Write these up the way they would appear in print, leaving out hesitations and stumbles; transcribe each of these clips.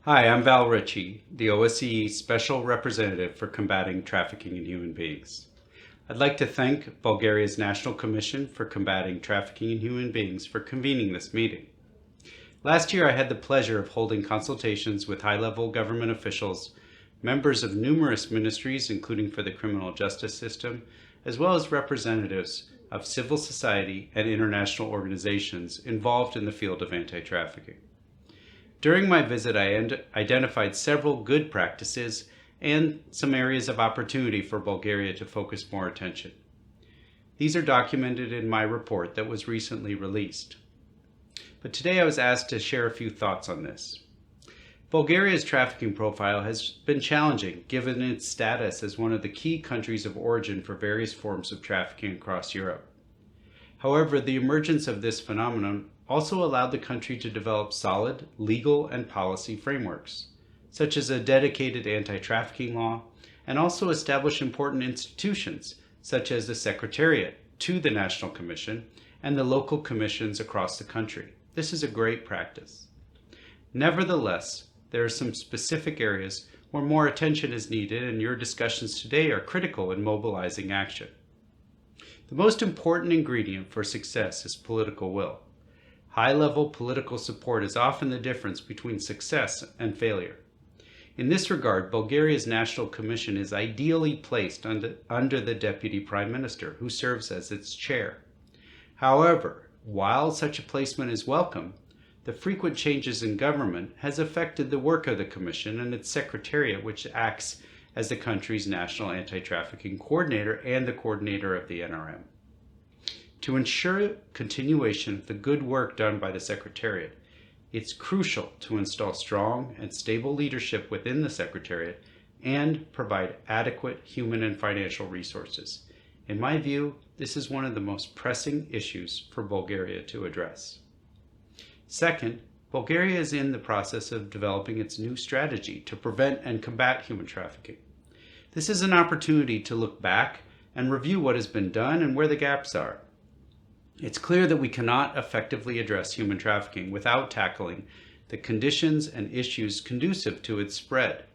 Hi, I'm Val Richey, the OSCE Special Representative for Combating Trafficking in Human Beings. I'd like to thank Bulgaria's National Commission for Combating Trafficking in Human Beings for convening this meeting. Last year, I had the pleasure of holding consultations with high-level government officials, members of numerous ministries, including for the criminal justice system, as well as representatives of civil society and international organizations involved in the field of anti-trafficking. During my visit, I identified several good practices and some areas of opportunity for Bulgaria to focus more attention. These are documented in my report that was recently released. But today I was asked to share a few thoughts on this. Bulgaria's trafficking profile has been challenging given its status as one of the key countries of origin for various forms of trafficking across Europe. However, the emergence of this phenomenon also allowed the country to develop solid legal and policy frameworks, such as a dedicated anti-trafficking law, and also establish important institutions, such as the Secretariat to the National Commission and the local commissions across the country. This is a great practice. Nevertheless, there are some specific areas where more attention is needed, and your discussions today are critical in mobilizing action. The most important ingredient for success is political will. High-level political support is often the difference between success and failure. In this regard, Bulgaria's National Commission is ideally placed under the Deputy Prime Minister, who serves as its chair. However, while such a placement is welcome, the frequent changes in government has affected the work of the Commission and its Secretariat, which acts as the country's National Anti-trafficking coordinator and the coordinator of the NRM. To ensure continuation of the good work done by the Secretariat, it's crucial to install strong and stable leadership within the Secretariat and provide adequate human and financial resources. In my view, this is one of the most pressing issues for Bulgaria to address. Second, Bulgaria is in the process of developing its new strategy to prevent and combat human trafficking. This is an opportunity to look back and review what has been done and where the gaps are. It's clear that we cannot effectively address human trafficking without tackling the conditions and issues conducive to its spread.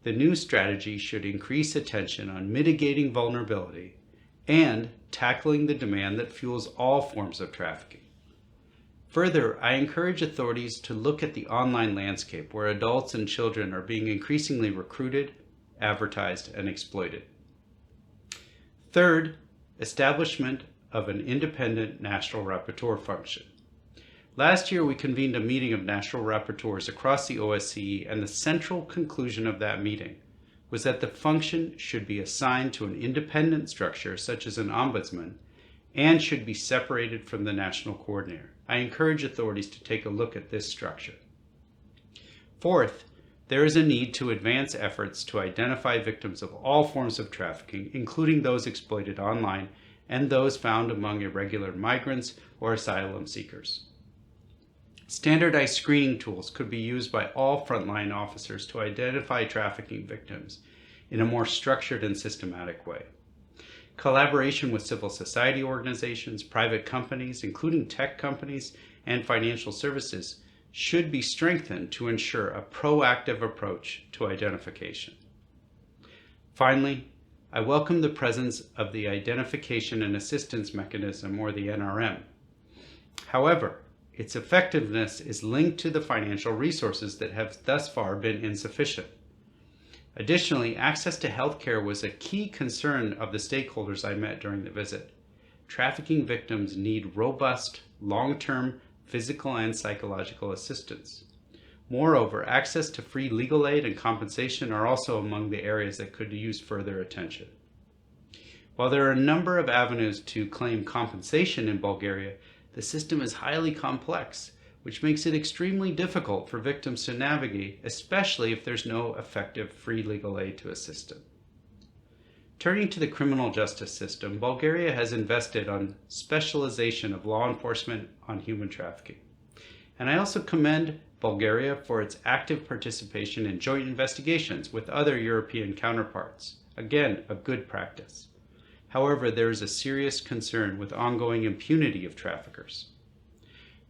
The new strategy should increase attention on mitigating vulnerability and tackling the demand that fuels all forms of trafficking. Further, I encourage authorities to look at the online landscape where adults and children are being increasingly recruited, advertised, and exploited. Third, establishment of an independent national rapporteur function. Last year, we convened a meeting of national rapporteurs across the OSCE, and the central conclusion of that meeting was that the function should be assigned to an independent structure, such as an ombudsman, and should be separated from the national coordinator. I encourage authorities to take a look at this structure. Fourth, there is a need to advance efforts to identify victims of all forms of trafficking, including those exploited online and those found among irregular migrants or asylum seekers. Standardized screening tools could be used by all frontline officers to identify trafficking victims in a more structured and systematic way. Collaboration with civil society organizations, private companies, including tech companies, and financial services should be strengthened to ensure a proactive approach to identification. Finally, I welcome the presence of the Identification and Assistance Mechanism, or the NRM. However, its effectiveness is linked to the financial resources that have thus far been insufficient. Additionally, access to healthcare was a key concern of the stakeholders I met during the visit. Trafficking victims need robust, long-term physical and psychological assistance. Moreover, access to free legal aid and compensation are also among the areas that could use further attention. While there are a number of avenues to claim compensation in Bulgaria, the system is highly complex, which makes it extremely difficult for victims to navigate, especially if there's no effective free legal aid to assist them. Turning to the criminal justice system, Bulgaria has invested on specialization of law enforcement on human trafficking. And I also commend Bulgaria for its active participation in joint investigations with other European counterparts. Again, a good practice. However, there is a serious concern with ongoing impunity of traffickers.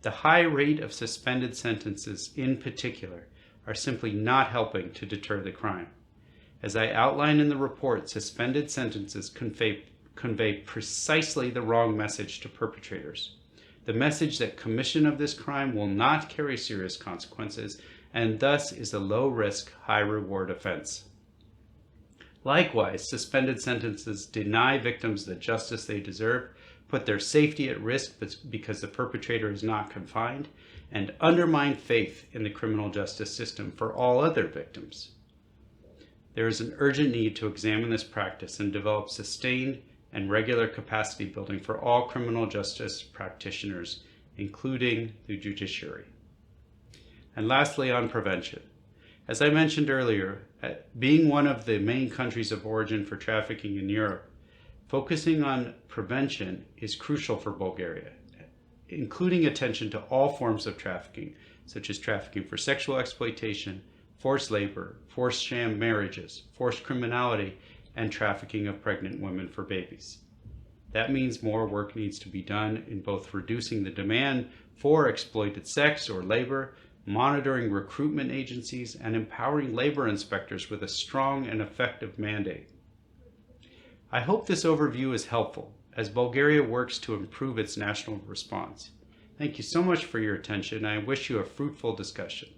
The high rate of suspended sentences, in particular, are simply not helping to deter the crime. As I outline in the report, suspended sentences convey precisely the wrong message to perpetrators. The message that commission of this crime will not carry serious consequences and thus is a low-risk, high-reward offense. Likewise, suspended sentences deny victims the justice they deserve, put their safety at risk because the perpetrator is not confined, and undermine faith in the criminal justice system for all other victims. There is an urgent need to examine this practice and develop sustained and regular capacity building for all criminal justice practitioners, including the judiciary. And lastly, on prevention. As I mentioned earlier, being one of the main countries of origin for trafficking in Europe, focusing on prevention is crucial for Bulgaria, including attention to all forms of trafficking, such as trafficking for sexual exploitation, forced labor, forced sham marriages, forced criminality, and trafficking of pregnant women for babies. That means more work needs to be done in both reducing the demand for exploited sex or labor, monitoring recruitment agencies, and empowering labor inspectors with a strong and effective mandate. I hope this overview is helpful as Bulgaria works to improve its national response. Thank you so much for your attention. I wish you a fruitful discussion.